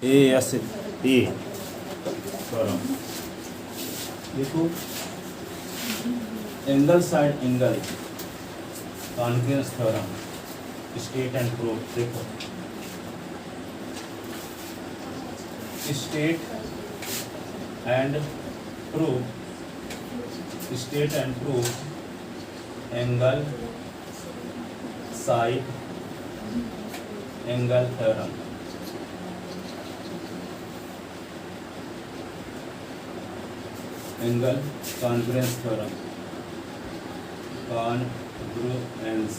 ASE theorem. देखो angle side angle congruence theorem, state and proof. देखो state and proof angle side angle theorem. Angle congruence theorem, congruence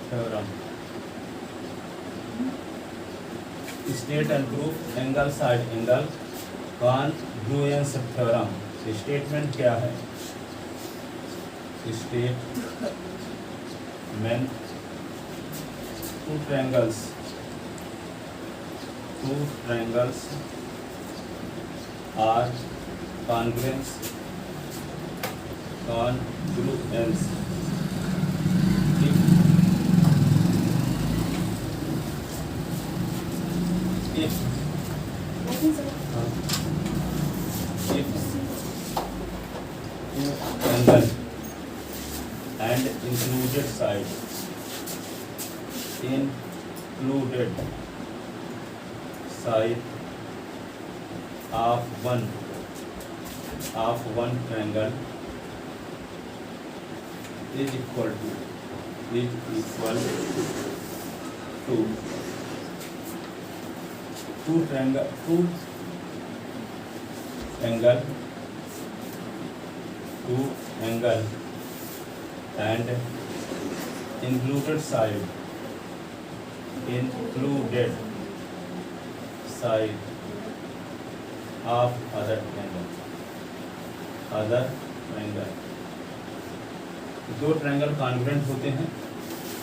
theorem, state and proof angle side angle congruence theorem. Statement क्या है? Statement two triangles are congruent if angle and included side of one triangle is equal to two angle and included side of other triangle। दो triangle congruent होते हैं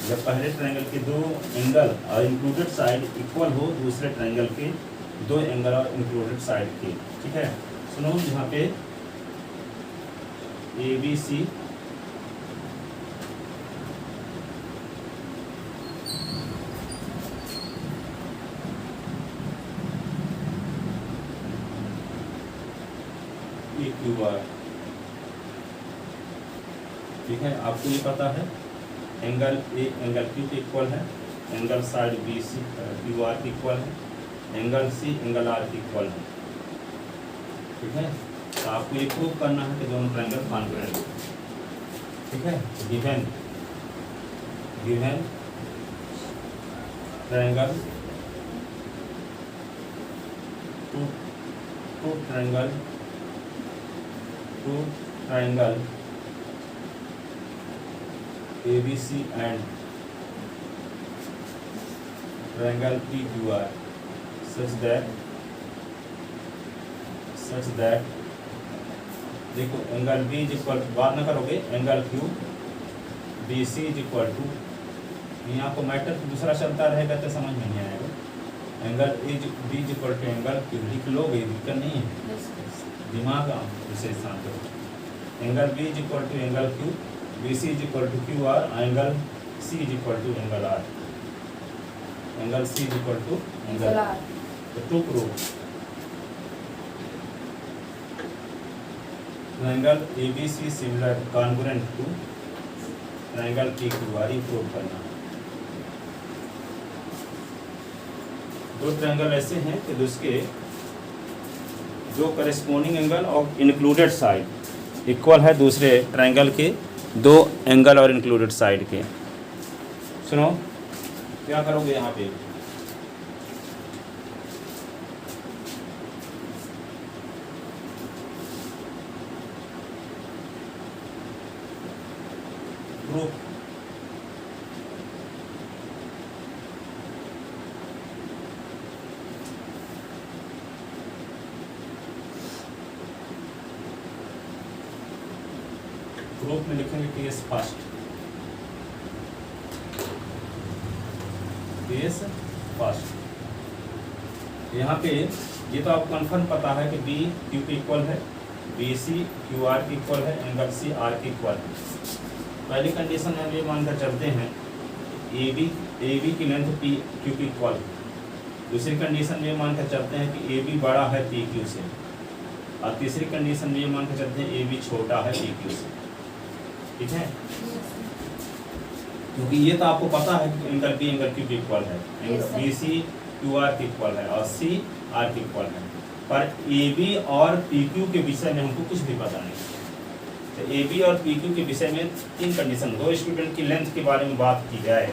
जब पहले triangle के दो angle और इंक्लूडेड साइड इक्वल हो दूसरे ट्रायंगल के दो एंगल और इंक्लूडेड साइड के। ठीक है, सुनो यहाँ पे ABC EQR। ठीक है, आपको ये पता है एंगल ए एंगल Q के इक्वल है, एंगल साइड BC QR के इक्वल है, एंगल C एंगल R के इक्वल है। ठीक है, तो आपको ये प्रूव करना है कि दोनों ट्रायंगल कॉन्ग्रुएंट है। ठीक है, given triangle two triangle ABC and triangle PQR such that देखो एंगल B इज इक्वल, बात ना करोगे, angle Q BC is equal to, यहाँ को मैटर दूसरा चलता रहेगा तो समझ में नहीं आएगा। Angle B is equal to angle Q लिख लोगे, दिक्कत नहीं है, दिमाग विशेष स्थान पे। Angle B is equal to angle Q, BC is equal to QR, angle C is equal to angle R, angle C is equal to angle R। तो to prove triangle ABC similar congruent to triangle PQR prove करना। दो triangle ऐसे हैं कि जिसके जो corresponding angle और included side equal है दूसरे ट्रायंगल के दो एंगल और इंक्लूडेड साइड के। सुनो क्या करोगे यहाँ पे, प्रूफ ग्रुप में लिखेंगे केस फर्स्ट, यहाँ पे ये तो आपको कन्फर्म पता है कि बी क्यू के इक्वल है, BC QR के इक्वल है, एंगल C R के इक्वल है। पहली कंडीशन हम ये मानकर चलते हैं AB की लेंथ P Q की इक्वल, दूसरी कंडीशन में मान कर चलते हैं कि ए बी बड़ा है पी क्यू से, और तीसरी कंडीशन में ये मान कर चलते हैं ए बी छोटा है पी क्यू से। ठीक है, क्योंकि ये तो आपको पता है कि एंगल बी एंगल क्यू के इक्वल है, बी सी क्यू आर के इक्वल है और सी आर के इक्वल है, पर ए बी और पी क्यू के विषय में हमको कुछ भी पता नहीं। तो ए बी और पी क्यू के विषय में तीन कंडीशन, दो स्टूडेंट की लेंथ के बारे में बात की जाए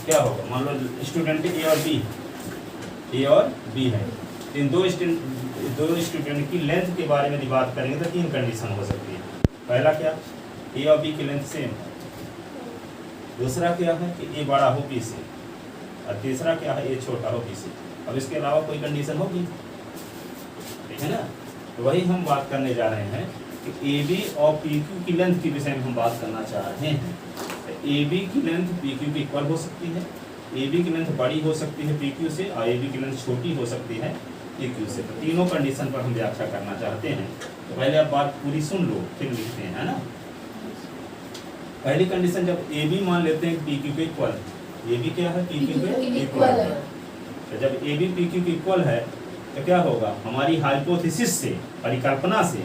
क्या होगा। मान लो स्टूडेंट ए और बी है, इन दो स्टूडेंट की लेंथ के बारे में बात करेंगे तो तीन कंडीशन हो सकती है। पहला क्या, ए और बी की लेंथ सेम है। दूसरा क्या है कि ए बड़ा हो बी से, और तीसरा क्या है ए छोटा हो बी से। अब इसके अलावा कोई कंडीशन होगी, ठीक है ना। तो वही हम बात करने जा रहे हैं कि ए बी और पी क्यू की लेंथ के विषय में हम बात करना चाह रहे हैं। ए बी की लेंथ पी क्यू की इक्वल हो सकती है, ए बी की लेंथ बड़ी हो सकती है पी क्यू से, और ए बी की लेंथ छोटी हो सकती है पी क्यू से। तो तीनों कंडीशन पर हम व्याख्या करना चाहते हैं। तो पहले आप बात पूरी सुन लो फिर लिखते हैं, है ना। पहली कंडीशन, जब ए बी मान लेते हैं पी क्यू के इक्वल, ए बी क्या है पी क्यू के इक्वल है। तो जब ए बी पी क्यू के इक्वल है तो क्या होगा, हमारी हाइपोथेसिस से, परिकल्पना से,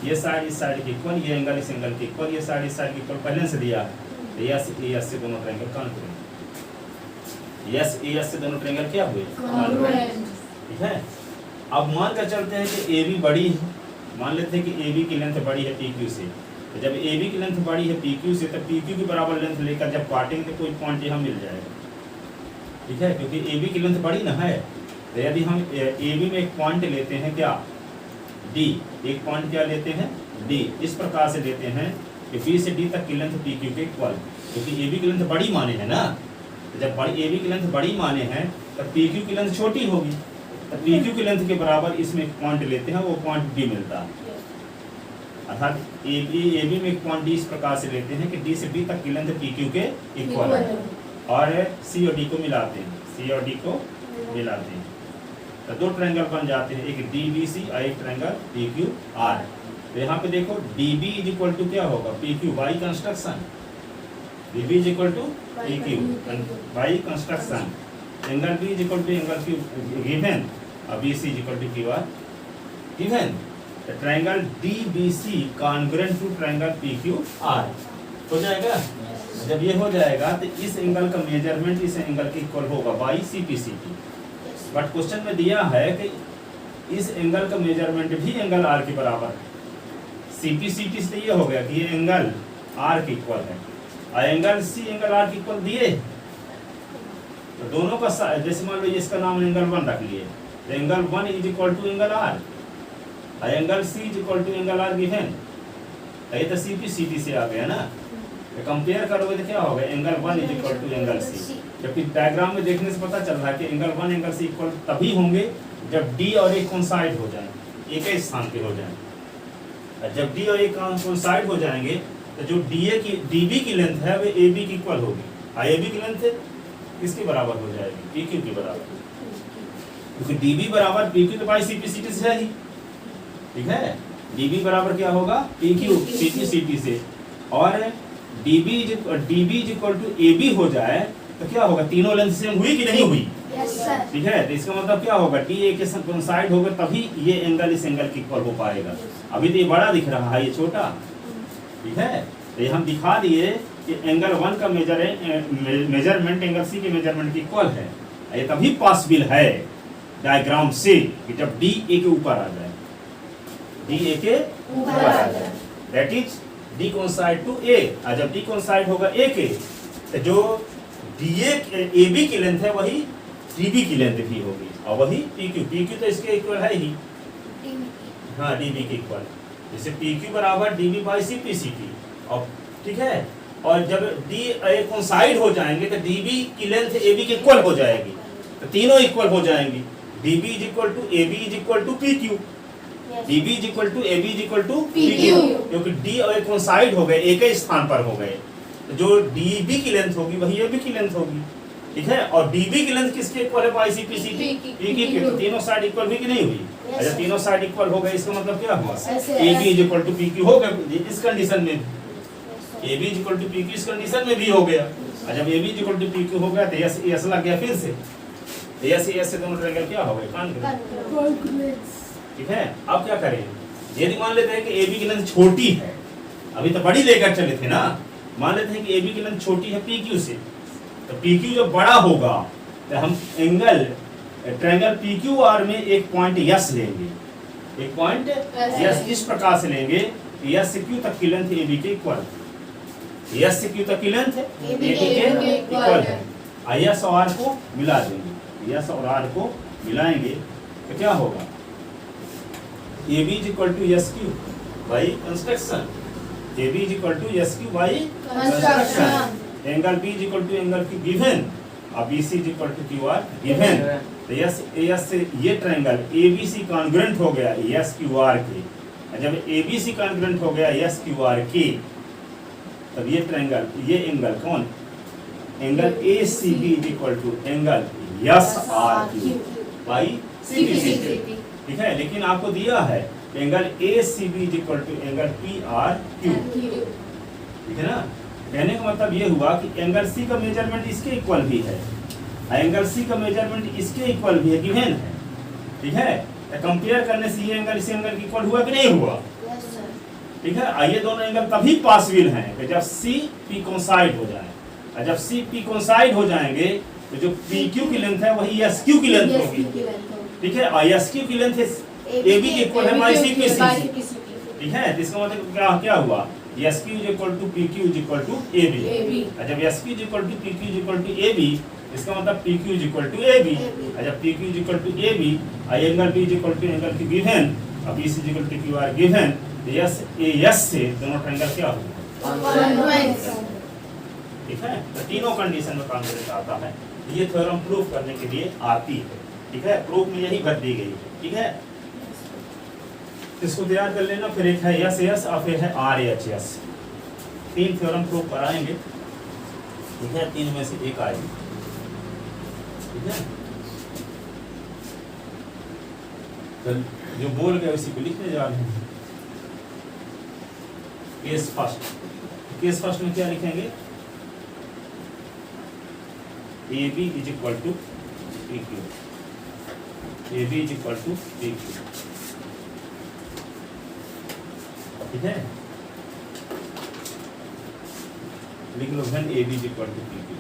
ये साइड इस साइड के इक्वल, ये एंगल इस एंगल के इक्वल, ये साइड इस साइड के इक्वल पहले से दिया है। तो एस से दोनों ट्रायंगल कॉन्ग्रुएंट, एस से दोनों ट्रायंगल क्या हुए कॉन्ग्रुएंट। ठीक है, अब मान कर चलते हैं कि ए बी बड़ी है, मान लेते हैं कि ए बी की लेंथ बड़ी है पी क्यू से। तो जब ए बी की लेंथ बड़ी है पी क्यू से, तो पी क्यू की बराबर लेंथ लेकर जब काटेंगे तो कोई पॉइंट यहाँ मिल जाएगा। ठीक है, क्योंकि ए बी की लेंथ बड़ी ना है। तो यदि हम ए बी में एक पॉइंट लेते हैं क्या, डी, एक पॉइंट क्या लेते हैं डी, इस प्रकार से लेते हैं कि बी से डी तक की लेंथ पी क्यू के इक्वल, क्योंकि ए बी की लेंथ बड़ी माने है ना। तो जब बड़ी ए बी की लेंथ बड़ी माने हैं तो पी क्यू की लेंथ छोटी होगी। तो पी क्यू की लेंथ के बराबर इसमें एक पॉइंट लेते हैं, वो पॉइंट डी मिलता है। अर्थात ए बी में एक पॉइंट डी इस प्रकार से लेते हैं कि डी से डी तक की लेंथ पी क्यू के इक्वल है, और सी और डी को मिलाते हैं, सी और डी को मिलाते हैं तो दो ट्रायंगल बन जाते हैं, एक डी बी सी और एक ट्रायंगल पी क्यू आर। तो यहाँ पे देखो D B is equal to क्या होगा, P Q by construction, D B is equal to P Q by construction, angle B is equal to angle Q given, और B C is equal to Q R given. तो triangle D B C congruent to triangle P Q R हो जाएगा। जब ये हो जाएगा तो इस एंगल का मेजरमेंट इस एंगल के इक्वल होगा by C P C T. But question में दिया है कि इस एंगल का मेजरमेंट भी एंगल आर के बराबर है। सी पी सी टी से ये हो गया कि ये एंगल आर के इक्वल है, और एंगल सी एंगल आर के इक्वल दिए। तो दोनों का जैसे मान लो इसका नाम एंगल 1 रख लिए, तो angle 1 is equal to angle R, और angle C is equal to angle R given. ये तो सी पी सी टी से आ गया ना। तो कंपेयर करोगे तो क्या होगा, angle 1 is equal to angle C. जबकि डायग्राम में देखने से पता चल रहा है कि एंगल 1 एंगल सी इक्वल तभी होंगे जब डी और ए कोइंसाइड हो जाए, एक ही स्थान पे हो जाए। और जब डी और ए कोइंसाइड हो जाएंगे तो जो डी बी की लेंथ है वो ए बी की इक्वल होगी, और ए बी की लेंथ किसके बराबर हो जाएगी, पी क्यू के बराबर, क्योंकि डी बी बराबर पी क्यू तो by C P C T से है ही। ठीक है, डी बी बराबर क्या होगा, P Q C P C T से, और D B is equal to A B हो जाए तो क्या होगा, तीनों लेंथ सेम हुई कि नहीं हुई। ठीक है, तो इसका मतलब क्या होगा, डी ए के कोइंसाइड होगा तभी ये एंगल इस एंगल के इक्वल हो पाएगा। अभी तो ये बड़ा दिख रहा है, ये छोटा। ठीक है, तो ये हम दिखा दिए कि एंगल 1 का मेजरमेंट एंगल सी के मेजरमेंट के इक्वल है। ये तभी पॉसिबल है डायग्राम से कि जब डी ए के ऊपर आ जाए, डी ए के ऊपर आ जाए, that is D coincide to A. और जब डी कोइंसाइड होगा ए के, तो जो डी ए बी की लेंथ है वही डी बी की लेंथ भी होगी, और वही पी क्यू तो इसके इक्वल है ही। हाँ, डी बी के इक्वल, जैसे पी क्यू बराबर D B by C P C T. और ठीक है, और जब डी ए कोइंसाइड हो जाएंगे तो डी बी की लेंथ ए बी के इक्वल हो जाएगी, तो तीनों इक्वल हो जाएंगी। D B is equal to A B is equal to P Q, D B is equal to A B is equal to P Q, क्योंकि D और ए कोइंसाइड हो गए, एक ही स्थान पर हो गए। तो जो डी बी की लेंथ होगी वही ए बी की लेंथ होगी। ठीक है, और डी बी की लेंथ किसके इक्वल है, by C P C T, P की। तो तीनों साइड इक्वल हुई कि नहीं हुई। अच्छा, तीनों साइड इक्वल हो गए, इसका मतलब क्या हुआ, A B is equal to P Q हो गया। इस कंडीशन में A B is equal to P Q इस कंडीशन में भी हो गया। और जब A B is equal to P Q हो गया तो एस लग गया फिर से। एस से दोनों ट्रायंगल क्या हो गए? कॉन्ग्रुएंट। ठीक है, अब क्या करें? यदि मान लेते हैं कि ए बी की लेंथ छोटी है, अभी तो बड़ी लेकर चले थे ना, मान लेते हैं कि ए बी की लेंथ छोटी है पी क्यू से, तो पी क्यू जब बड़ा होगा तो हम angle triangle P Q R में एक पॉइंट यस लेंगे, एक पॉइंट यस इस प्रकार से लेंगे कि यस से क्यू तक की लेंथ ए बी के इक्वल, यस से क्यू तक की लेंथ ए बी के इक्वल है। यस और आर को मिला देंगे, यस और आर को मिलाएंगे तो क्या होगा? A B is equal to S Q by construction, A B is equal to S Q by construction, angle B is equal to angle Q given, और B C is equal to Q R given. तो S से ये triangle A B C congruent हो गया S Q R के, जब A B C congruent हो गया एस क्यू आर के, तब ये ट्रायंगल ये एंगल कौन? Angle A C B is equal to angle S R Q by C B C. ठीक है, लेकिन आपको दिया है angle A C B is equal to angle P R Q. ठीक है ना, कहने का मतलब ये हुआ कि एंगल सी का मेजरमेंट इसके इक्वल भी है, एंगल सी का मेजरमेंट इसके इक्वल भी है, गिवन है। ठीक है, तो कंपेयर करने से ये एंगल इस एंगल के इक्वल हुआ कि नहीं हुआ? ठीक है, आइए दोनों एंगल तभी पॉसिबल हैं कि जब सी पी कोइंसाइड हो जाए, और जब सी पी कोइंसाइड हो जाएंगे तो जो पी क्यू की लेंथ है वही एस क्यू की लेंथ होगी। ठीक है, और एस क्यू की लेंथ ए बी के इक्वल है माइनस सी पी सी। ठीक है, तो इसका मतलब क्या हुआ? S Q is equal to P Q is equal to A B, और जब S Q is equal to P Q is equal to A B, इसका मतलब P Q is equal to A B, और जब P Q is equal to A B, angle B is equal to angle Q given, और B C is equal to Q R given, तो S से दोनों triangle क्या होगा? ठीक है, तो तीनों कंडीशन में कॉन्ग्रुएंट आता है। ये थ्योरम प्रूफ करने के लिए आती है। ठीक है, प्रूफ में यही बात दी गई। ठीक है, इसको तैयार कर लेना। फिर एक है एस एस और फिर है आर एच एस, तीन थ्योरम प्रूफ कराएंगे। ठीक है, तीन में से एक आएगी। ठीक है, तो जो बोल गए उसी को लिखने जा रहे हैं। केस फर्स्ट, केस फर्स्ट में क्या लिखेंगे? A B is equal to P Q, A B is equal to P Q. ठीक है, लिख लो धन A B is equal to P Q.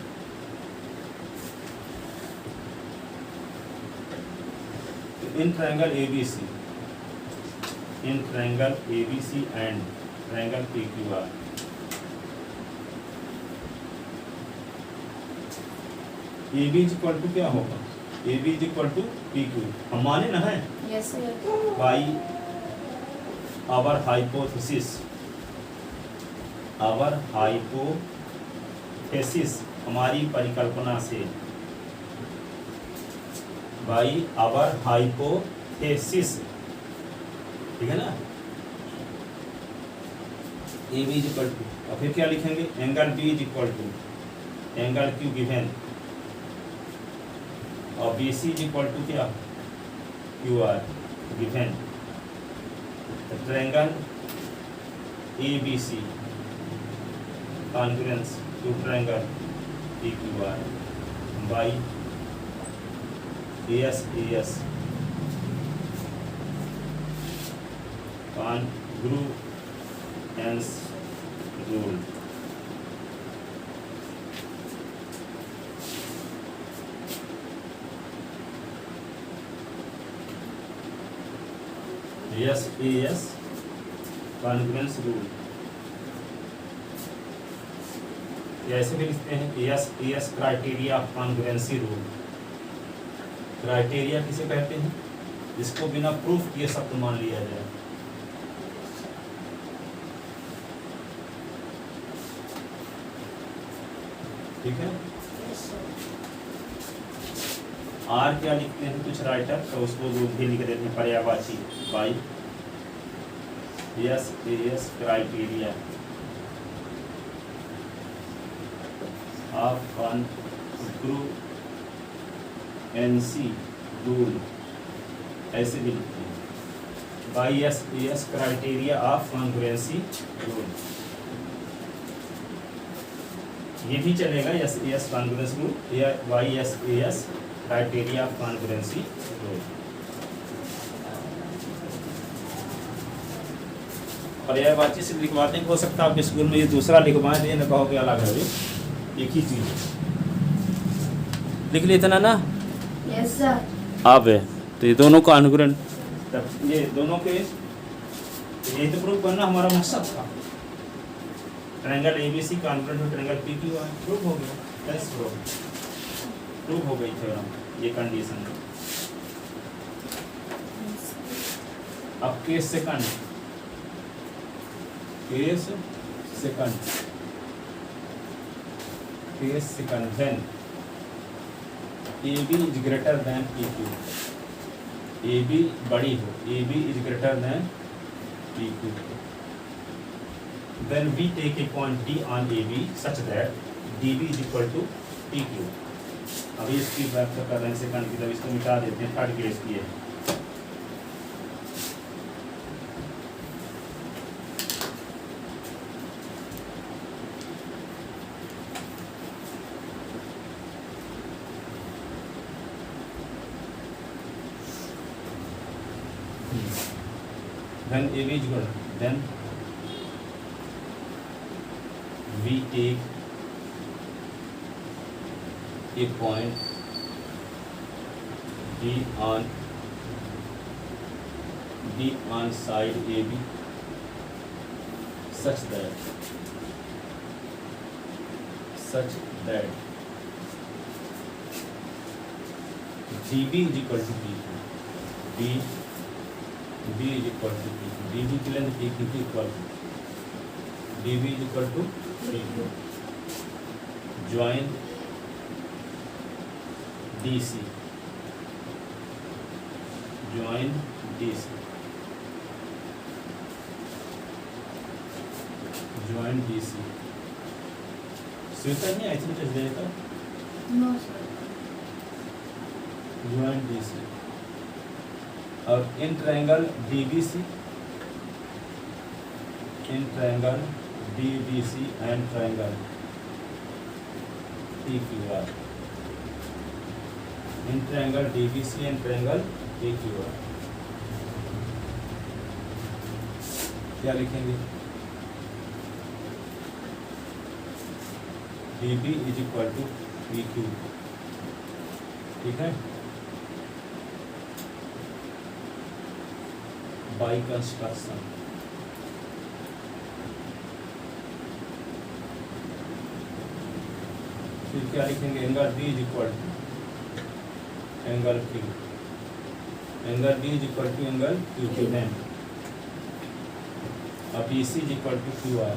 In triangle A B C, in triangle A B C and triangle P Q R, A B is equal to क्या होगा? A B is equal to P Q, हम माने ना है? Yes sir. By our hypothesis, our hypothesis हमारी परिकल्पना से, by our hypothesis. ठीक है ना, A B is equal to, और फिर क्या लिखेंगे? Angle B is equal to angle Q given, और B C is equal to क्या? Q R given. Triangle A B C congruence to triangle P Q R by A S congruence rule. S congruence rule, ऐसे भी लिखते हैं S criteria of congruency rule. Criteria किसे कहते हैं? जिसको बिना प्रूफ किए सत्य मान लिया जाए। ठीक है, आर क्या लिखते हैं कुछ राइटर, तो उसको भी लिख देते हैं पर्यायवाची by S criteria of congruency rule, ऐसे भी लिखते हैं by S criteria of congruency rule. ये भी चलेगा, एस कॉन्ग्रुएंस रूल या Y S criteria of congruency rule. पर्यायवाची से लिखवाते हैं, हो सकता है आपके स्कूल में ये दूसरा लिखवाएं, ये ना कहो कि अलग है, एक ही चीज़ है। लिख लिया इतना ना? Yes sir. अब है तो ये दोनों कॉन्ग्रुएंट, तब ये दोनों के यही तो प्रूफ करना हमारा मकसद था। ट्रायंगल एबीसी कॉन्ग्रुएंट है ट्रायंगल पीक्यूआर, प्रूफ हो गया। यस ब्रो, प्रूफ हो गई थ्योरम, ये कंडीशन। अब case second, case second, case second when AB is greater than PQ, AB बड़ी हो, AB is greater than PQ, then we take a point D on AB such that DB is equal to PQ। अभी इसकी व्याख्या कर रहे हैं second की, तब इसको मिटा देते हैं, थर्ड केस की है। Then AB is equal, then we take a point D on side AB such that DB is equal to PQ, B is equal to PQ, DB की लेंथ PQ की equal, DB is equal to PQ, join DC, join DC, join DC। स्वीकार नहीं आई थी test देने का? No sir. join DC और in triangle DBC, in triangle DBC and triangle PQR, in triangle DBC and triangle PQR क्या लिखेंगे? DB is equal to PQ, ठीक है। बाई कंस्ट्रक्शन फिर क्या लिखेंगे? Angle B is equal to angle Q, angle B is equal to angle QQ है। अब BC is equal to QR,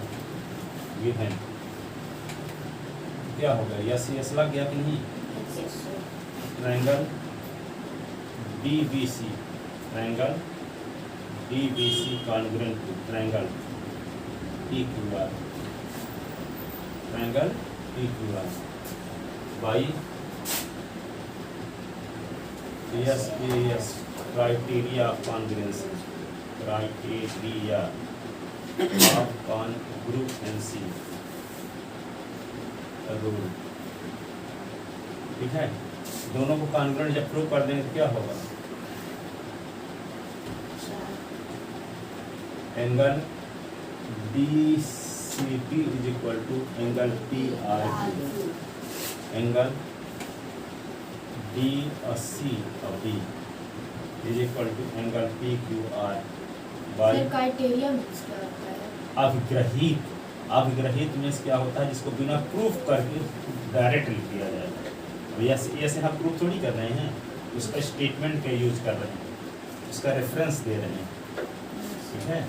ये है। क्या हो गया? यस यस लग गया कि नहीं? Triangle DBC, triangle DBC congruent to triangle PQR, triangle PQR by AS criteria of congruency, criteria of congruency rule, ठीक है। दोनों को कॉन्ग्रुएंट जब प्रूव कर देंगे तो क्या होगा? Angle DCP is equal to angle PRQ, angle DC और B is equal to angle PQR by criteria means क्या होता है? अभिग्रहित। अभिग्रहित मीन्स क्या होता है? जिसको बिना प्रूफ करके डायरेक्ट लिख दिया जाएगा। अब ऐसे हम प्रूफ थोड़ी कर रहे हैं, उसका स्टेटमेंट का यूज कर रहे हैं, उसका रेफरेंस दे रहे हैं, ठीक है।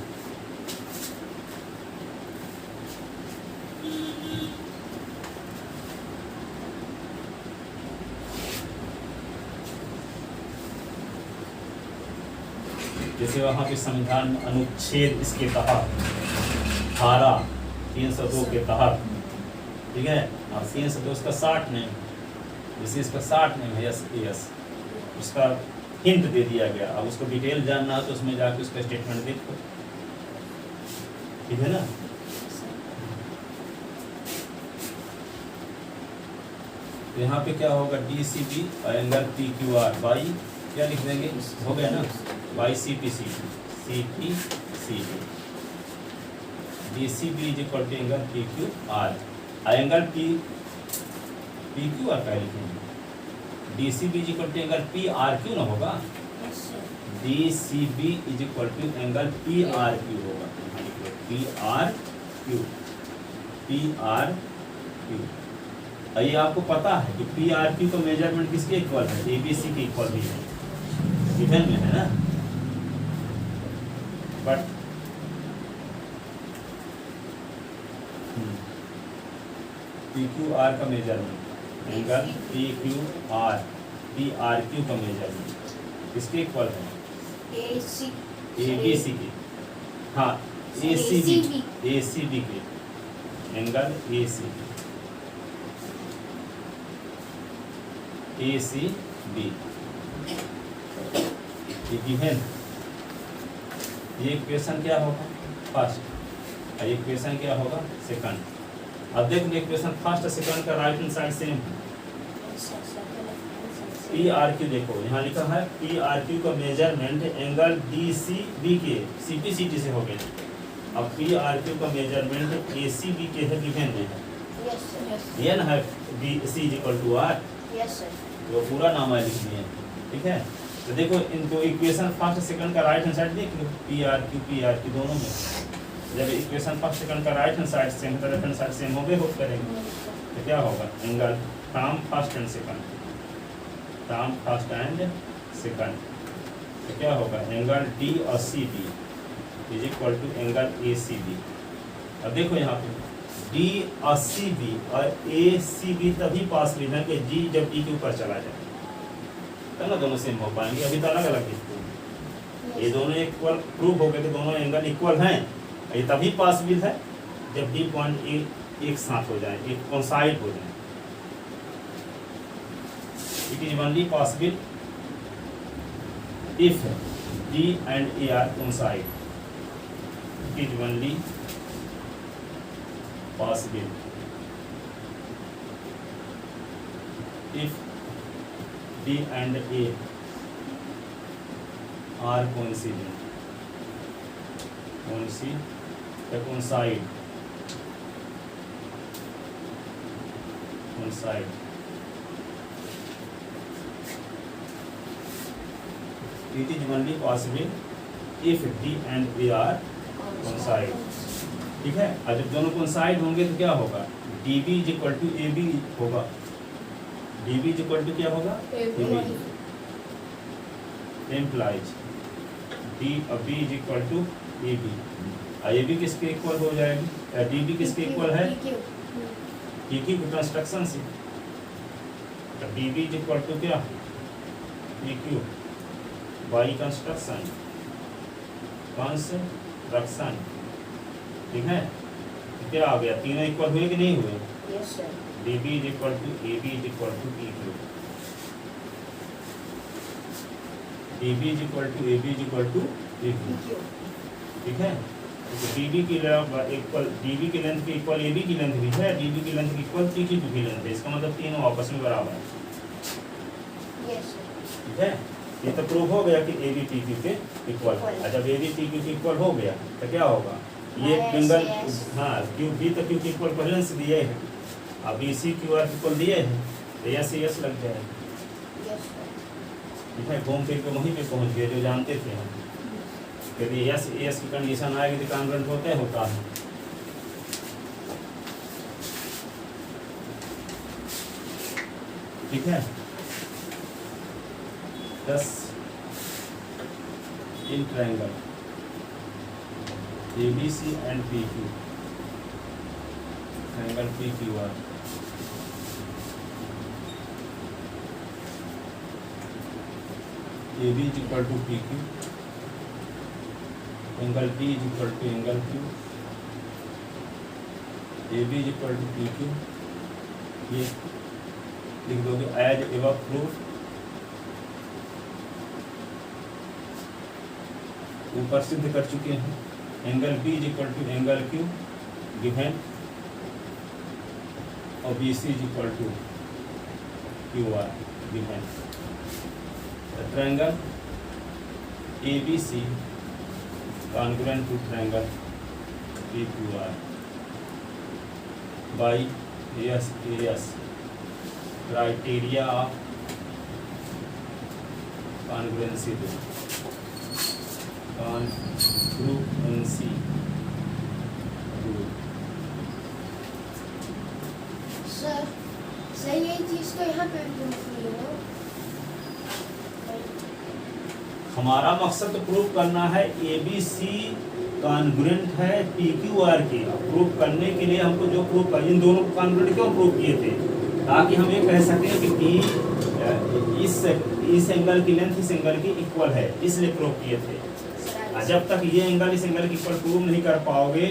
जैसे वहाँ पे संविधान में अनुच्छेद इसके तहत, धारा 302 के तहत, ठीक है। और 302 उसका 60 नेम, जैसे इसका 60 नेम है यस, उसका हिंट दे दिया गया। अब उसको डिटेल जानना है तो उसमें जाके उसका स्टेटमेंट देखो, ठीक है ना। तो यहाँ पे क्या होगा, डी सी बी और angle P Q R by क्या लिख देंगे, हो गया ना, by C P C P D C B is equal to angle P Q R. Angle P Q R क्या लिखेंगे, D C B is equal to angle P R Q ना होगा, yes sir. D C B is equal to angle P R Q होगा, P R Q, P R Q. ये आपको पता है कि पी आर क्यू का measurement किसके इक्वल है, ए बी सी के इक्वल भी है, गिवन में है ना। बट पी क्यू आर का measurement, angle P Q R का मेजरमेंट किसके इक्वल है, ए बी सी के, हाँ ए सी बी के, angle A C B given. ये इक्वेशन क्या होगा, फर्स्ट, और ये इक्वेशन क्या होगा, सेकंड। अब देखो इक्वेशन फर्स्ट और सेकंड का राइट हैंड साइड सेम है। पी आर क्यू देखो यहाँ लिखा है, पी आर क्यू का measurement angle D C B के सी पी सी टी से हो गया। अब पी आर क्यू का मेजरमेंट ए सी बी के है, गिवन में है, ये ना है B C is equal to R, तो पूरा नाम है लिख दिए, ठीक है। तो देखो इनको इक्वेशन फर्स्ट सेकंड का राइट हैंड साइड देख लो, पी आर क्यू दोनों में, जब इक्वेशन फर्स्ट सेकंड का राइट हैंड साइड सेम तो लेफ्ट हैंड साइड सेम हो गए, होप करेंगे तो क्या होगा, angle from first and second, from first and second, तो क्या होगा, एंगल डी और C B is equal to angle A C B. अब देखो यहाँ पे डी और सी बी और ए सी बी तभी पॉसिबल है कि जी जब डी के ऊपर चला जाए, तब ना दोनों सेम हो पाएंगे। अभी तो अलग अलग दिखते हैं, ये दोनों इक्वल प्रूव हो गए कि दोनों एंगल इक्वल हैं, ये तभी पॉसिबल है जब डी पॉइंट एक साथ हो जाए, एक कोइंसाइड हो जाए। It is only possible if D and A R coincide, it is only possible if D and A are coincident, coincide, it is only possible if D and A are coincide, ठीक है। और जब दोनों coincide होंगे तो क्या होगा, D B is equal to A B होगा, D B is equal to क्या होगा, ए बी, एम्प्लाइज डी और B is equal to A B, और ए बी किसके इक्वल हो जाएगी, डी बी किसके इक्वल है, पी क्यू की कंस्ट्रक्शन से, तो D B is equal to क्या, पी क्यू बाई कंस्ट्रक्शन, ठीक है। तो क्या आ गया, तीनों इक्वल हुए कि नहीं हुए, yes sir. D B is equal to A B is equal to P Q, D B is equal to A B is equal to P Q, ठीक है। तो डी बी की इक्वल, डी बी की length की equal A B की length भी है, D B की लेंथ की इक्वल पी क्यू की लेंथ है, इसका मतलब तीनों आपस में बराबर है, यस सर। ठीक है। ये तो प्रूव हो गया कि ए बी पी क्यू के इक्वल है, और जब ए बी पी क्यू के इक्वल हो गया तो क्या होगा, ये सिंगल, हाँ क्यू बी तो क्यू की इक्वल पहले से दिए हैं, अब B C Q R equal दिए हैं, तो यस लग जाएगा, ठीक है। घूम फिर के वहीं पे पहुंच गए जो जानते थे हम, यदि यस की कंडीशन आएगी तो कॉन्ग्रुएंट होता है, ठीक है। दस इन triangle ABC and PQ, triangle PQR, AB is equal to PQ, angle B is equal to angle Q, AB is equal to PQ, ये लिख दोगे एज एवं प्रूफ, ऊपर सिद्ध कर चुके हैं, angle B is equal to angle Q given, और B C is equal to QR given. The triangle ABC congruent to triangle PQR by yes criteria of congruency rule. Sir यही चीज तो यहाँ पे प्रूफ हुई है ना। हमारा मकसद तो प्रूफ करना है ABC कॉन्ग्रुएंट है PQR के। प्रूफ करने के लिए हमको जो प्रूफ कर, इन दोनों को कॉन्ग्रुएंट क्यों प्रूफ किए थे, ताकि हम ये कह सकें कि इस एंगल की लेंथ इस एंगल की इक्वल है, इसलिए प्रूफ किए थे। जब तक ये एंगल इस एंगल की इक्वल प्रूव नहीं कर पाओगे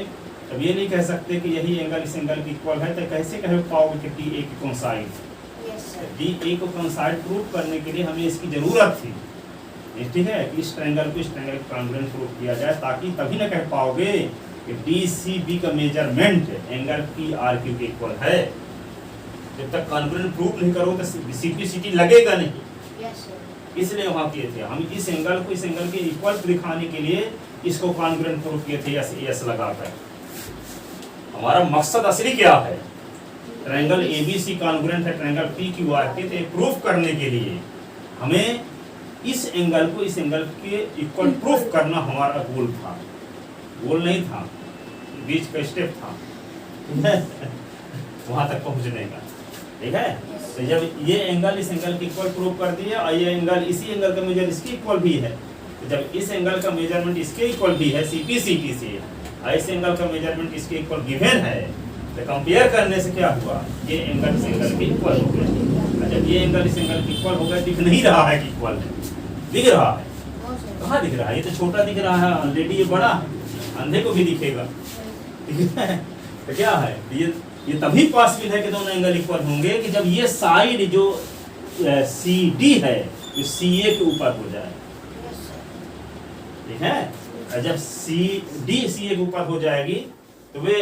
तब ये नहीं कह सकते कि यही एंगल इस एंगल की इक्वल है। तो कैसे कह पाओगे कि DA की कोसाइड, DA को कोसाइड प्रूव करने के लिए हमें इसकी जरूरत थी, ठीक है, कि इस ट्रायंगल को इस ट्रायंगल का कॉन्ग्रुएंट प्रूव किया जाए, ताकि तभी ना कह पाओगे कि DCB का मेजरमेंट एंगल PRQ के इक्वल है। जब तक कॉन्ग्रुएंट प्रूव नहीं करोगे तो सिंप्लिसिटी लगेगा नहीं। इसलिए वहां किए थे हम, इस एंगल को इस एंगल के इक्वल दिखाने के लिए इसको कॉन्ग्रुएंट प्रूव किए थे एस लगाकर। हमारा मकसद असली क्या है, ट्रायंगल ABC कॉन्ग्रुएंट है ट्रायंगल PQR के, तो प्रूफ करने के लिए हमें इस एंगल को इस एंगल के इक्वल प्रूफ करना हमारा गोल था। गोल नहीं था, बीच का स्टेप था वहां तक पहुंचने का, ठीक है। तो जब ये एंगल इस एंगल की इक्वल प्रूव कर दिया और ये एंगल इसी एंगल का मेजर इसके इक्वल भी है, तो जब इस एंगल का मेजरमेंट इसके इक्वल भी है CP/CT से, और इस एंगल का मेजरमेंट इसके इक्वल गिवन है, तो कंपेयर करने से क्या हुआ, ये एंगल इस एंगल के इक्वल हो गया। जब ये एंगल इस एंगल के इक्वल हो गया, दिख नहीं रहा है कि इक्वल है, दिख रहा है, कहाँ दिख रहा है, ये तो छोटा दिख रहा है ऑलरेडी, ये बड़ा अंधे को भी दिखेगा, ठीक है। तो क्या है, ये तभी पॉसिबल है कि दोनों एंगल इक्वल होंगे कि जब ये साइड जो CD है जो CA के ऊपर हो जाए, ठीक है। और जब CD CA के ऊपर हो जाएगी तो वे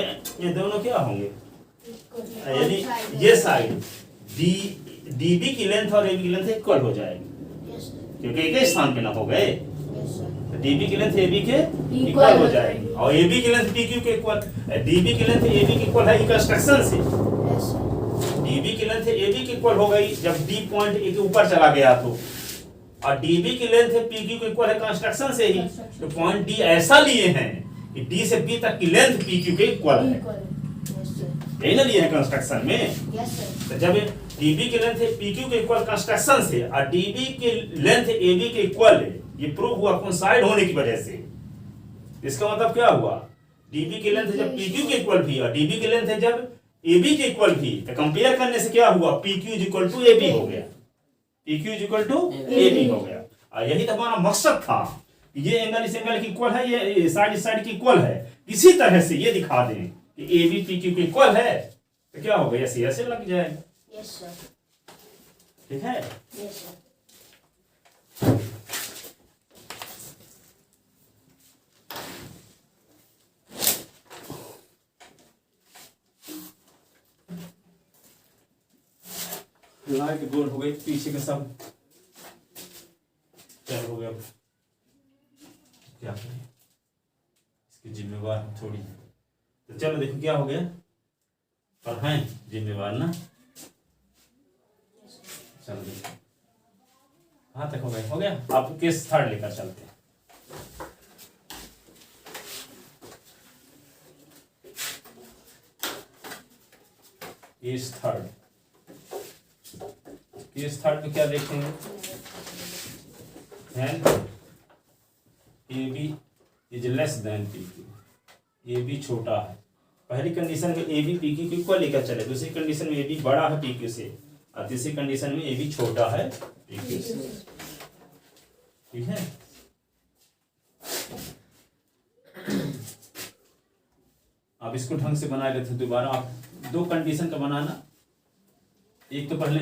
ये दोनों क्या होंगे, यानी ये साइड DB की लेंथ और AB की लेंथ इक्वल हो जाएगी, क्योंकि एक ही स्थान पे ना हो गए। DB की लेंथ AB के इक्वल हो जाएगी और AB की लेंथ PQ के इक्वल। DB की लेंथ AB की इक्वल है कंस्ट्रक्शन से, DB की लेंथ AB की इक्वल हो गई जब D पॉइंट A के ऊपर चला गया तो, और DB की लेंथ PQ के इक्वल है कंस्ट्रक्शन से ही। तो पॉइंट D ऐसा लिए हैं कि D से B तक की लेंथ PQ के इक्वल है, यही ना लिए हैं कंस्ट्रक्शन में। तो जब DB की लेंथ PQ के इक्वल कंस्ट्रक्शन से और DB की लेंथ AB के इक्वल है, ये प्रूव हुआ कोइंसाइड होने की वजह से। इसका मतलब क्या हुआ, DB की लेंथ जब PQ के इक्वल भी और DB की लेंथ जब AB के इक्वल भी, तो कंपेयर करने से क्या हुआ, PQ = AB हो गया, PQ = AB हो गया। और यही तो हमारा मकसद था, ये एंगल इस एंगल की इक्वल है, ये साइड इस साइड की इक्वल है, किसी तरह से ये दिखा दें कि AB PQ के इक्वल है, तो क्या होगा, ऐसे लग जाएगा, ठीक है। लाइट गोल हो गई, पीछे का सब क्या हो गया, क्या करें, इसकी जिम्मेवार थोड़ी। तो चलो देखो क्या हो गया, पर हैं जिम्मेवार ना। चलो देखो कहाँ तक हो गया। आप केस थर्ड लेकर चलते हैं। केस थर्ड में क्या देखेंगे, AB is less than PQ, AB छोटा है। पहली कंडीशन में AB PQ को इक्वल लेकर चले, दूसरी कंडीशन में AB बड़ा है PQ से, और तीसरी कंडीशन में AB छोटा है PQ से, ठीक है। आप इसको ढंग से बना लेते, दोबारा आप दो कंडीशन का बनाना, एक तो पहले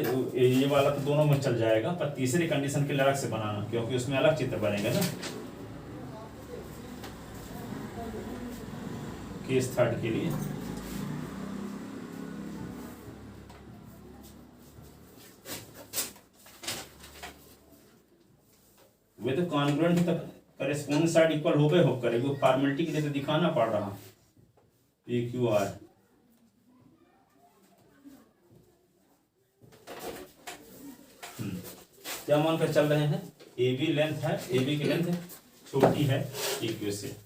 ये वाला तो दोनों में चल जाएगा, पर तीसरी कंडीशन के लिए अलग से बनाना, क्योंकि उसमें अलग चित्र बनेगा ना। केस थर्ड के लिए वे तो कॉन्ग्रुएंट तक करेस्पॉन्डिंग साइड इक्वल हो गए हो करेगी, वो फॉर्मेलिटी के लिए तो दिखाना पड़ रहा पी क्यू आर। क्या मानकर चल रहे हैं, ए बी लेंथ है, ए बी की लेंथ छोटी है पी क्यू से,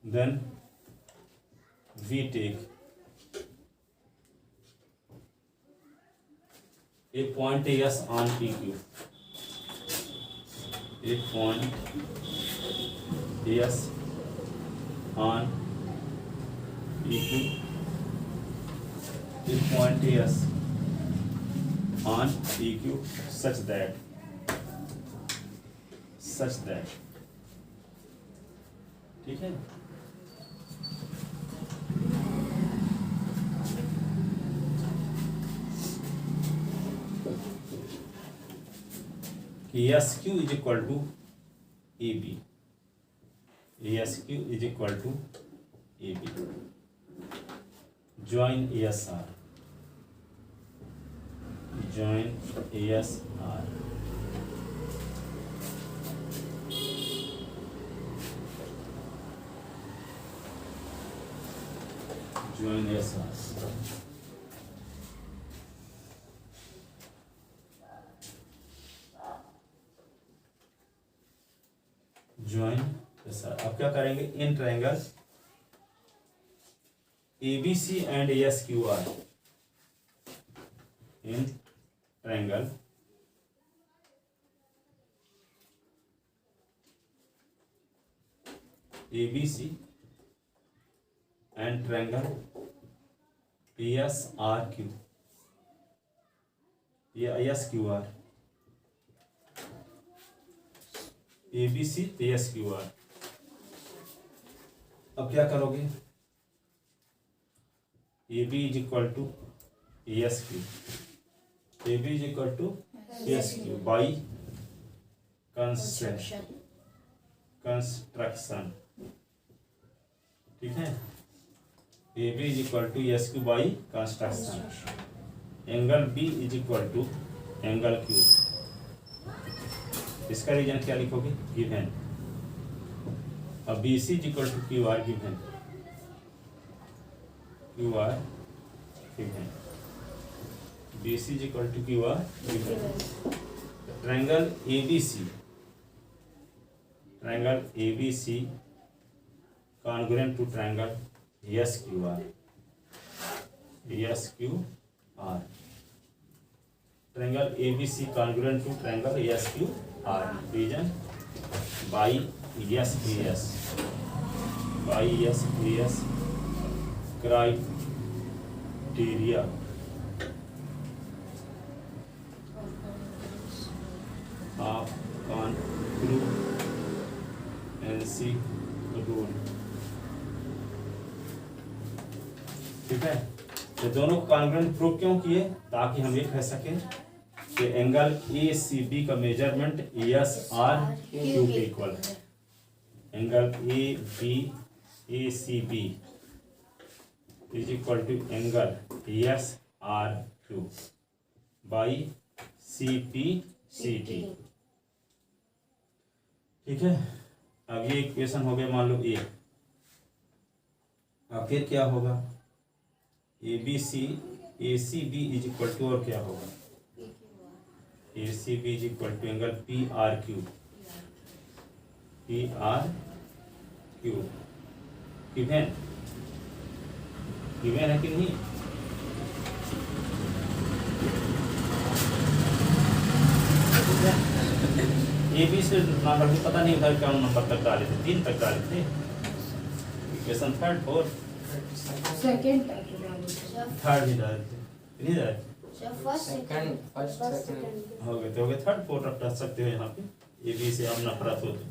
then we take a point S on PQ, a point S on PQ, a point S on PQ such that ठीक है। S Q is equal to A B, S Q is equal to A B, join S R, join S R, join S R, join sir. अब क्या करेंगे, in triangle ABC and SQR, in triangle ABC and triangle PSRQ, ये SQR, ABC PSQR। अब क्या करोगे, AB is equal to ASQ, AB is equal to ASQ by construction, ठीक है। AB is equal to ASQ by construction, angle B is equal to angle Q। इसका reason क्या लिखोगे, given. अब BC is equal to QR given, QR given, BC is equal to QR given. Triangle ABC, triangle ABC congruent to triangle SQR, SQR, triangle ABC congruent to triangle SQR, reason by SPS, by SPS criteria of congruency rule, ठीक है। तो दोनों को congruent prove क्यों किए, ताकि हम ये कह सकें कि एंगल ACB का मेजरमेंट SRQ के इक्वल है। Angle ACB is equal to angle SRQ by CPCT, ठीक है। अब ये इक्वेशन हो गया मान लो A। अब फिर क्या होगा, ACB इज इक्वल टू और क्या होगा, ACB is equal to angle PRQ, given, given है कि नहीं। AB से नंबर भी पता नहीं उधर क्या नंबर तक डाले थे, 3 तक डाले थे। Equation third fourth second third ही डाले थे, नहीं डाले सेकंड हो गए, तो हो गए थर्ड फोर्थ रख सकते हो यहाँ पे। AB से हम नफरत हो तो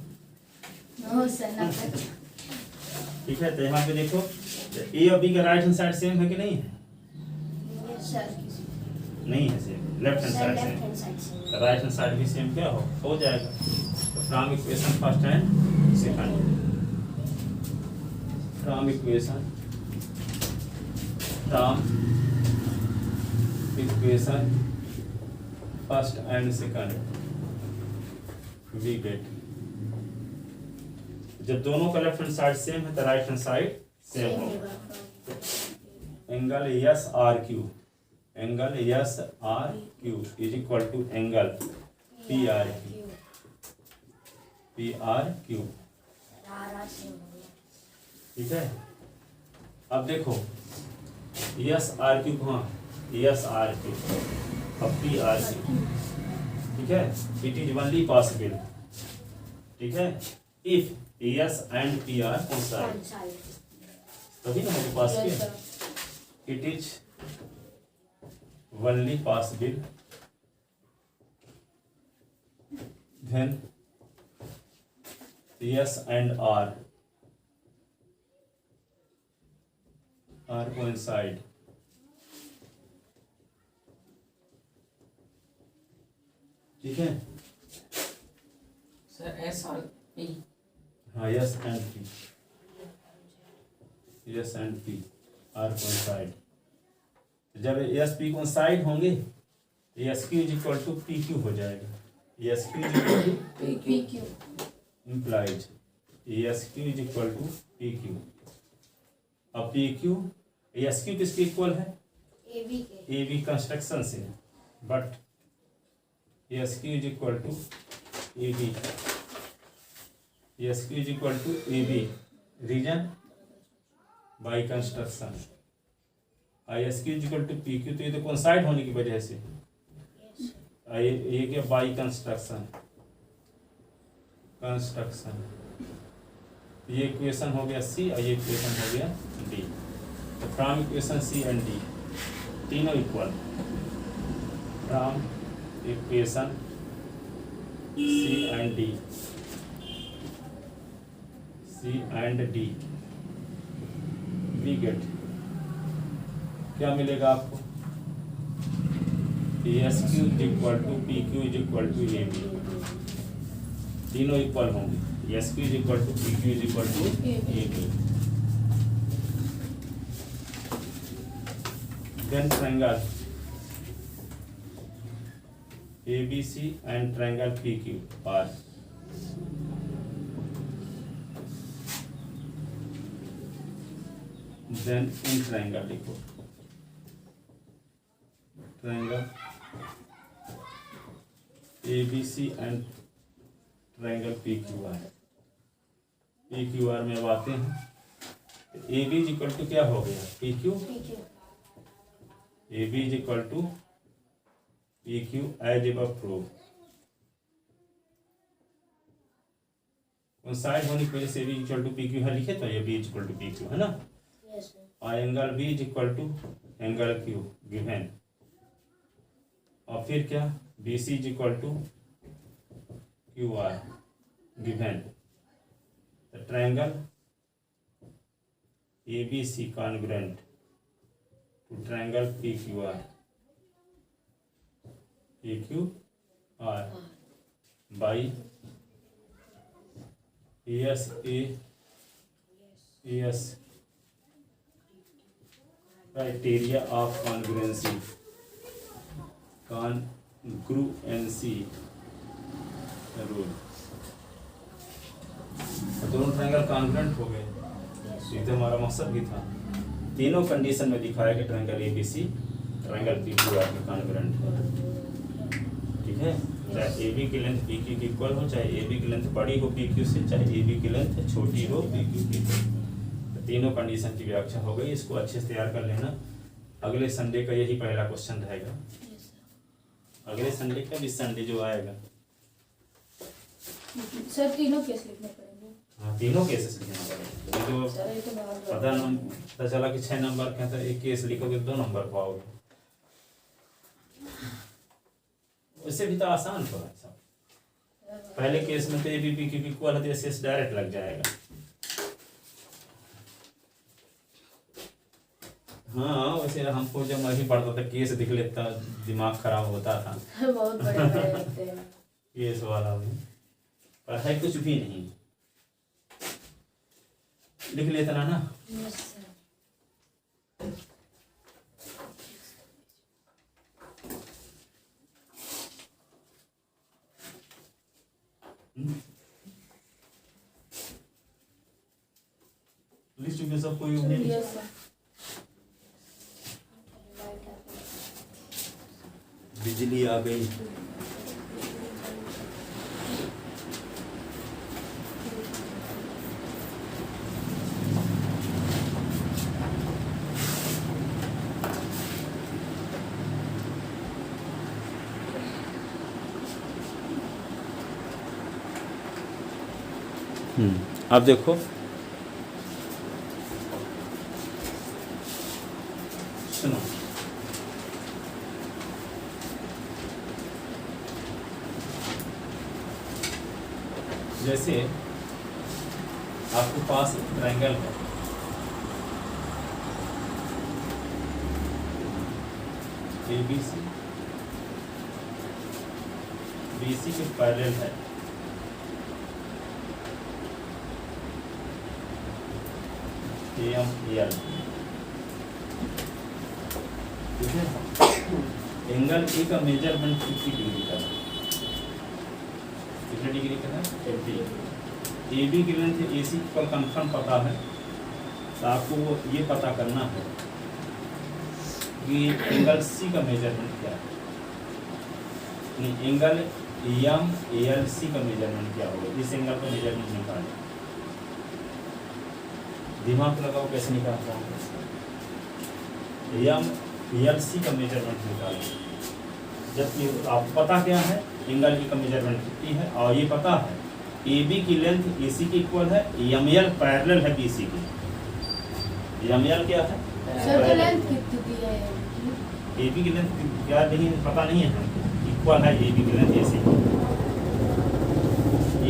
नो सर ना ठीक है। तो यहाँ पे देखो A और B का राइट हैंड साइड सेम है कि नहीं है, सर नहीं है same, left hand side same, right hand side भी सेम क्या हो जाएगा। तो from equation first and second, from equation first and second we get. जब दोनों का लेफ्ट हैंड साइड सेम है तो राइट हैंड साइड सेम होगा। Angle S R Q, angle S R Q is equal to angle P R Q, P R Q. ठीक है। अब देखो एस आर क्यू कहाँ, एस आर क्यू, अब P R Q. ठीक है। It is only possible, ठीक है, if S and P R coincide, तभी ना हमारे पास के it is only possible when S and R coincide। ठीक है सर एस और पी, हाँ S and P, S and P are coincide. जब एस पी कोइंसाइड होंगे S Q is equal to P Q हो जाएगा। S Q is equal to P Q implies S Q is equal to P Q. अब P Q S Q किसके equal है, A B construction से, but S Q is equal to A B, S Q is equal to A B reason by construction. I S Q equal to P Q, तो ये तो coincide होने की वजह से ये क्या बाई कंस्ट्रक्शन, कंस्ट्रक्शन। ये इक्वेशन हो गया सी और ये इक्वेशन हो गया डी। तो from equation C and D तीनों equal, from equation C and D, C and D we get, क्या मिलेगा आपको, S Q is equal to P Q is equal to A B, तीनों इक्वल होंगे। S Q is equal to P Q is equal to A B. Then triangle A B C and triangle P Q R. Then in triangle लिखो, triangle A B C and triangle P Q R. P Q R में अब आते हैं। A B is equal to क्या हो गया, P Q, A B is equal to P Q as above prove. Side होने की वजह से B equal to P Q है लिखे, तो ये B is equal to P Q है ना। और angle B is equal to angle Q given, और फिर क्या B C is equal to Q R given. The triangle A B C congruent to triangle P Q R, P Q R by S criteria of congruency rule। दोनों triangle congruent हो गए, ये तो हमारा मकसद भी था। तीनों कंडीशन में दिखाया कि triangle A B C triangle P Q R में कॉन्ग्रुएंट है। ठीक है, चाहे ए बी की लेंथ पी क्यू की इक्वल हो, चाहे ए बी की लेंथ बड़ी हो पी क्यू से, चाहे ए बी की लेंथ छोटी हो पी क्यू की। तीनों कंडीशन की व्याख्या हो गई, इसको अच्छे से तैयार कर लेना। अगले संडे का यही पहला क्वेश्चन रहेगा, अगले संडे का भी संडे जो आएगा। सर तीनों केस लिखने पड़ेंगे। हाँ, तीनों केसेस लिखना पड़ेगा। तो सर ये तो बहुत पता चला कि 6 नंबर के तो एक केस लिखोगे 2 नंबर पाओगे। उससे भी तो आसान तो है सब। पहले केस में तो A B P Q equal है, तो एस डायरेक्ट लग जाएगा। हाँ, वैसे हमको जब मैं ही पढ़ता था केस दिख लेता दिमाग खराब होता था। बहुत बड़े बड़े होते हैं केस वाला में, पर है कुछ भी नहीं, लिख लेता ना। Yes sir. लिस्ट में सब कोई यूनिट यस सर बिजली आ गई। अब देखो सुनो, जैसे आपके पास एक ट्रायंगल है, ABC BC के पैरेलल है, AMEL, ठीक है। एंगल ए का मेजरमेंट 50 डिग्री का है। कितने डिग्री का है? 50। AB की लेंथ AC पर कंफर्म पता है, तो आपको ये पता करना है कि एंगल C का मेजरमेंट क्या है, नहीं एंगल AMALC का मेजरमेंट क्या होगा। इस एंगल का मेजरमेंट निकालें, दिमाग लगाओ कैसे निकालता हूँ। AMALC का मेजरमेंट निकालें, जबकि आपको पता क्या है एंगल E का मेजरमेंट कितनी है, और ये पता है AB की लेंथ AC की इक्वल है, AML पैरेलल है BC की। AML क्या है? सर तो लेंथ कितनी दी है? AB की लेंथ क्या नहीं पता नहीं है हमको, इक्वल है AB की लेंथ AC की,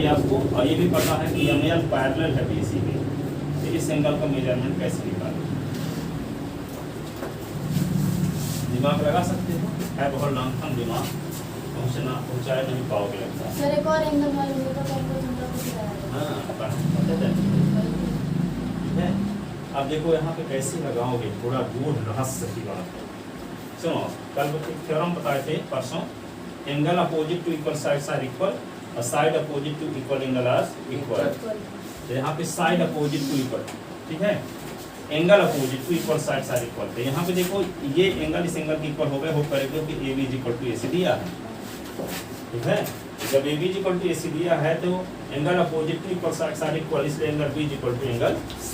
ये आपको, और ये भी पता है कि AML पैरेलल है BC की। तो इस एंगल का मेजरमेंट कैसे निकालें, दिमाग लगा सकते हो, है बहुत लॉन्ग दिमाग, पहुँचाए नहीं पाओगे लगता है। सर एक और एंगल मालूम होगा तो हमको समझा कुछ आया। हाँ पता है, ठीक है। अब देखो यहाँ पे कैसे लगाओगे, थोड़ा गूढ़ रहस्य की बात है। सुनो, कल थ्योरम बताए थे परसों, angle opposite to equal sides are equal और side opposite to equal angle are equal. तो यहाँ पे साइड अपोजिट टू इक्वल, ठीक है, angle opposite to equal sides are equal. तो यहाँ पे देखो ये एंगल इस एंगल के इक्वल हो गए, हो करेंगे कि AB is equal to AC दिया है, ठीक है। जब AB is equal to AC दिया है तो angle opposite to equal sides are equal, इसलिए angle B is equal to angle C,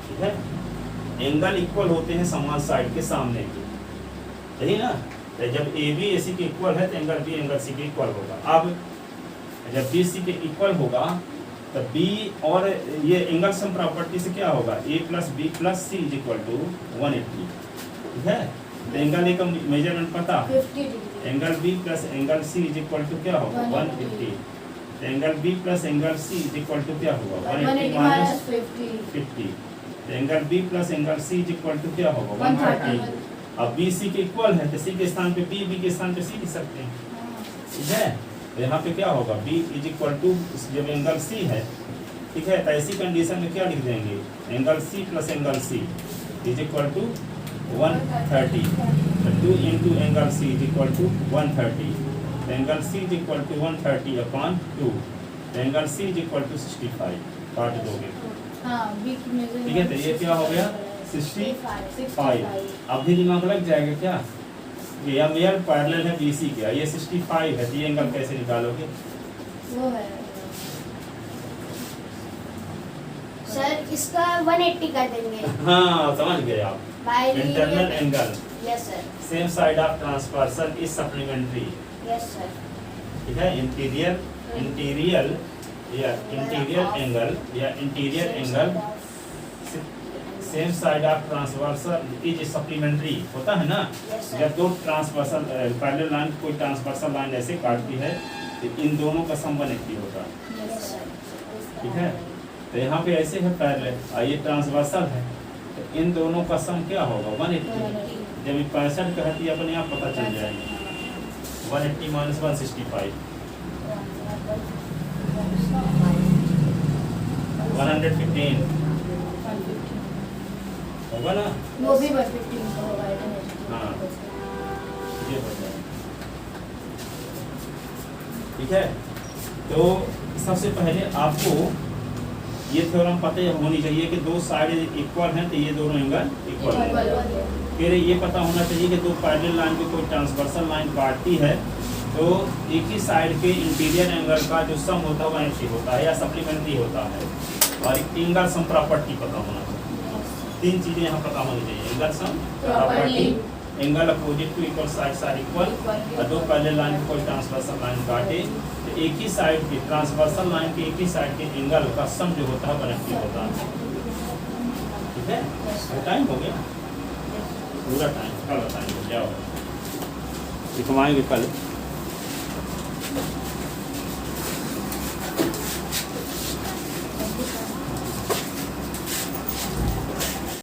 ठीक है। एंगल इक्वल होते हैं समान साइड के सामने के, सही ना। तो जब AB AC के इक्वल है तो एंगल B एंगल C के इक्वल होगा। अब जब BC के इक्वल होगा तो B और ये एंगल सम प्रॉपर्टी से क्या होगा, A plus B plus C is equal to 180, ठीक है। तो एंगल A का मेजरमेंट पता, 50 degree. Angle B plus angle C is equal to क्या होगा 180। तो angle B plus angle C is equal to क्या होगा 180 माइनस 50। तो angle B plus angle C is equal to क्या होगा 130। अब BC के इक्वल है तो C के स्थान पे B के स्थान पे C लिख सकते हैं, ठीक है। तो यहाँ पे क्या होगा B इज इक्वल टू, जब एंगल C है, ठीक है, तो ऐसी कंडीशन में क्या लिख देंगे, angle C plus angle C is equal to 130। तो 2 into angle C is equal to 130। तो angle C is equal to 130 upon 2। तो angle C is equal to 65, काट दोगे, हाँ, B की मेजरमेंट, ठीक है। तो ये क्या हो गया 65। अब भी दिमाग लग जाएगा क्या, ये AML पैरेलल है BC का, ये 65 है, तो ये एंगल कैसे निकालोगे। वो है सर इसका 180 कर देंगे हाँ समझ गए आप, by internal angle yes sir, same side of transversal is supplementary, yes sir, ठीक है। इंटीरियर एंगल या interior angle same side of transversal is supplementary होता है ना। यस सर, जब दो ट्रांसवर्सल पैरेलल लाइन कोई ट्रांसवर्सल लाइन ऐसे काटती है तो इन दोनों का सम 180 होता है, यस सर, ठीक है। तो यहाँ पे ऐसे है पैरेलल और ये ट्रांसवर्सल है, तो इन दोनों का सम क्या होगा 180। जब ये 65 कहती है अपने आप पता चल जाएगा, 180 माइनस 165 115 होगा ना, वो भी 115 का होगा हाँ। ये हो जाएगा, ठीक है। तो सबसे पहले आपको ये थ्योरम पता होनी चाहिए कि दो साइड इक्वल हैं तो ये दोनों एंगल इक्वल है। फिर ये पता होना चाहिए कि दो पैरेलल लाइन में कोई ट्रांसवर्सल लाइन काटती है तो एक ही साइड के इंटीरियर एंगल का जो सम होता है वो 180 होता है या सप्लीमेंट्री होता है। और एंगल सम प्रॉपर्टी पता होना चाहिए। तीन चीजें यहाँ पता होनी चाहिए, angle sum property, angle opposite to equal sides are equal, और दो पैरेलल लाइन में कोई ट्रांसवर्सल लाइन काटे तो एक ही साइड की ट्रांसवर्सल लाइन के एक ही साइड के एंगल का सम जो होता है 180 होता है। ठीक है, टाइम हो गया पूरा टाइम, कल बताएंगे, जाओ दिखवाएंगे कल।